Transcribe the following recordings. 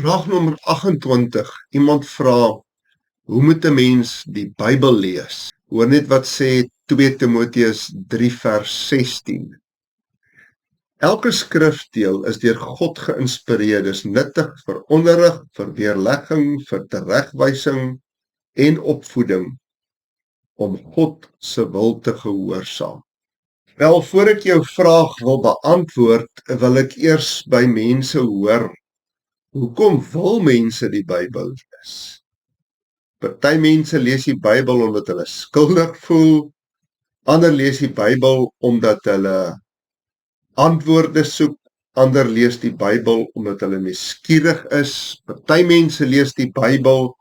Vraag nommer 28. Iemand vra, hoe moet 'n mens die Bybel lees? Hoor net wat sê 2 Timoteus 3 vers 16. Elke skrifdeel is deur God geïnspireer, dis nuttig vir onderrig, vir weerlegging, vir teregwysing en opvoeding om God se wil te gehoorsaam. Wel, voor ek jou vraag wil beantwoord, wil ek eers by mense hoor, hoekom wil mense die Bybel lees? Party mense lees die Bybel omdat hulle skuldig voel, ander lees die Bybel omdat hulle antwoorde soek, ander lees die Bybel omdat hulle nuuskierig is, party mense lees die Bybel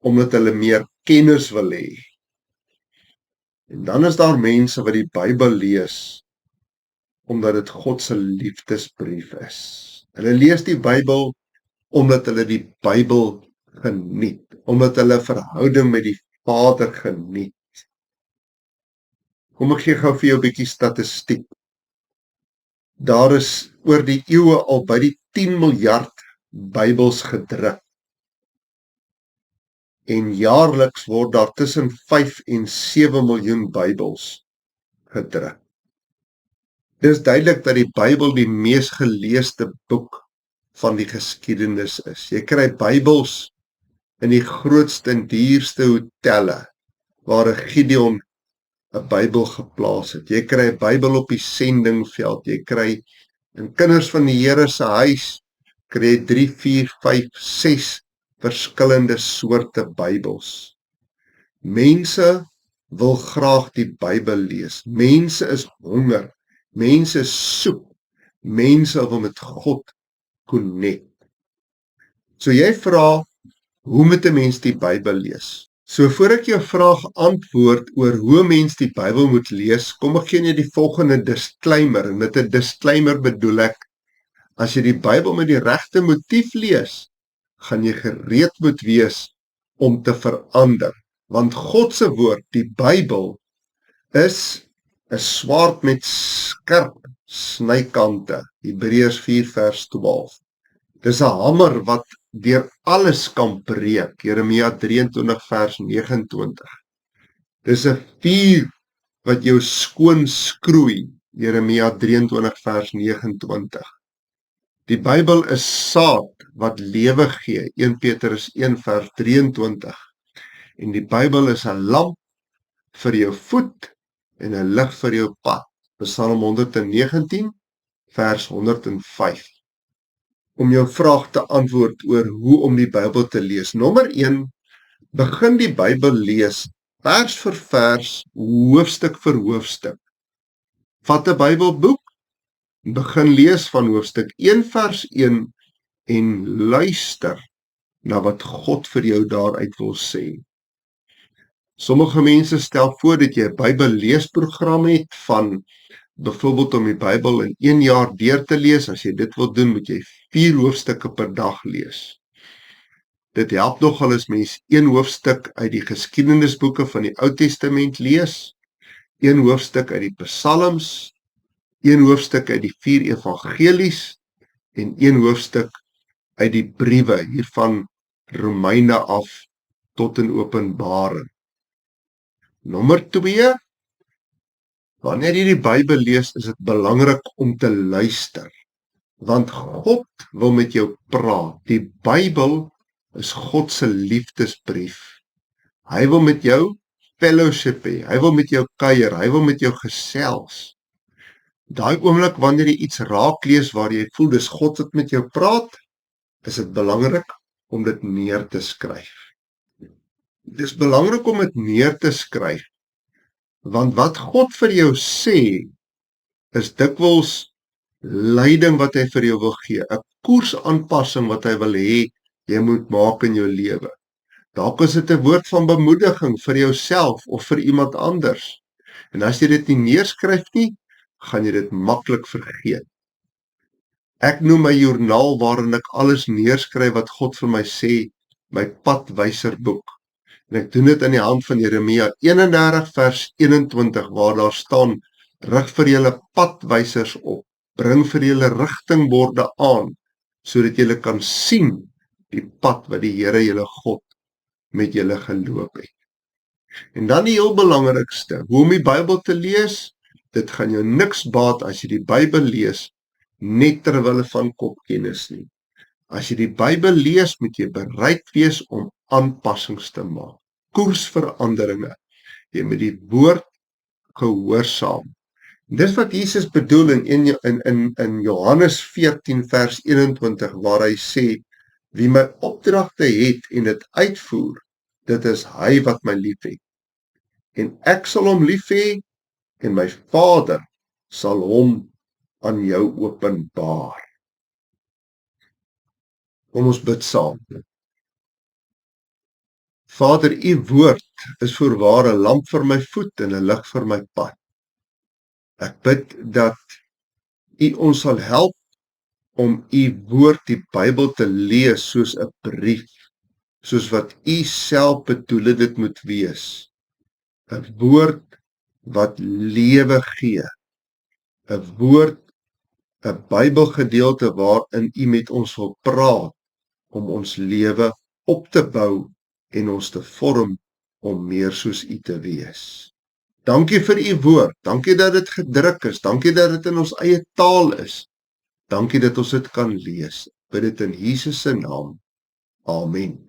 omdat hulle meer kennis wil hê. En dan is daar mense wat die Bybel lees omdat dit God se liefdesbrief is. Hulle lees die Bybel omdat hulle die Bybel geniet, omdat hulle verhouding met die Vader geniet. Kom ek gee gou vir jou 'n bietjie statistiek. Daar is oor die eeue al by die 10 miljard Bybels gedruk. En jaarliks word daar tussen 5 en 7 miljoen Bybels gedruk. Dis duidelik dat die Bybel die mees geleesde boek van die geskiedenis is. Jy kry Bybels in die grootste en duurste hotelle waar 'n Gideon 'n Bybel geplaas het. Jy kry 'n Bybel op die sendingveld. Jy kry in kinders van die Here se huis kry jy 3, 4, 5, 6 verskillende soorte Bybels. Mense wil graag die Bybel lees. Mense is honger. Mense soek. Mense wil met God connect. So jy vra, hoe moet 'n mens die Bybel lees? So voor ek jou vraag antwoord oor hoe 'n mens die Bybel moet lees, kom ek gee net die volgende disclaimer. En met 'n disclaimer bedoel ek, as jy die Bybel met die regte motief lees, gaan jy gereed moet wees om te verander. Want God se woord, die Bybel, is 'n swaard met skerp snykante. Hebreërs 4 vers 12. Dis 'n hamer wat deur alles kan breek. Jeremia 23 vers 29. Dis 'n vuur wat jou skoon skroei. Jeremia 23 vers 29. Die Bybel is saad wat lewe gee. 1 Petrus 1 vers 23. En die Bybel is 'n lamp vir jou voet en 'n lig vir jou pad. Psalm 119 vers 105. Om jou vraag te antwoord oor hoe om die Bybel te lees. Nommer 1, begin die Bybel lees, vers vir vers, hoofstuk vir hoofstuk. Vat 'n Bybelboek, begin lees van hoofstuk 1 vers 1 en luister na wat God vir jou daaruit wil sê. Sommige mense stel voor dat jy 'n Bybel leesprogram het van byvoorbeeld om die Bybel in 1 jaar deur te lees. As jy dit wil doen, moet jy 4 hoofstukke per dag lees. Dit help nogal as mens 1 hoofstuk uit die geskiedenisboeke van die Ou Testament lees, 1 hoofstuk uit die Psalms, 1 hoofstuk uit die 4 evangelies en 1 hoofstuk uit die briewe hier van Romeine af tot in Openbaring. Nommer 2, wanneer jy die Bybel lees, is dit belangrik om te luister, want God wil met jou praat. Die Bybel is God se liefdesbrief. Hy wil met jou fellowship hê, hy wil met jou kuier, hy wil met jou gesels. Daai oomblik wanneer jy iets raak lees waar jy voel dis God wat met jou praat, is dit belangrik om dit neer te skryf. Dis belangrik om dit neer te skryf, want wat God vir jou sê, is dikwels leiding wat hy vir jou wil gee, 'n koersaanpassing wat hy wil hê jy moet maak in jou lewe. Dalk is dit 'n woord van bemoediging vir jouself of vir iemand anders. En as jy dit nie neerskryf nie, gaan jy dit maklik vergeet. Ek noem my joernaal waarin ek alles neerskryf wat God vir my sê, my padwyserboek. En ek doen dit in die hand van Jeremia 31 vers 21 waar daar staan, rig vir julle padwysers op, bring vir julle rigtingborde aan, sodat julle kan sien die pad wat die Here julle God met julle geloop het. En dan die heel belangrikste, hoe om die Bybel te lees, dit gaan jou niks baat as jy die Bybel lees net terwille van kopkennis nie. As jy die Bybel lees, moet jy bereid wees om aanpassings te maak, koersveranderinge. Jy moet die woord gehoorsaam. Dis wat Jesus bedoel in Johannes 14 vers 21 waar hy sê, wie my opdragte het en dit uitvoer, dit is hy wat my lief het. En ek sal hom lief hê en my Vader sal hom aan jou openbaar. Kom ons bid saam. Vader, u woord is voorwaar 'n lamp vir my voet en 'n lig vir my pad. Ek bid dat u ons sal help om u woord, die Bybel te lees soos 'n brief, soos wat u self bedoel het dit moet wees. 'n Woord wat lewe gee. 'n Woord, 'n Bybelgedeelte waarin u met ons wil praat om ons lewe op te bou en ons te vorm om meer soos u te wees. Dankie vir u woord, dankie dat dit gedruk is, dankie dat dit in ons eie taal is, dankie dat ons dit kan lees. Bid dit in Jesus se naam. Amen.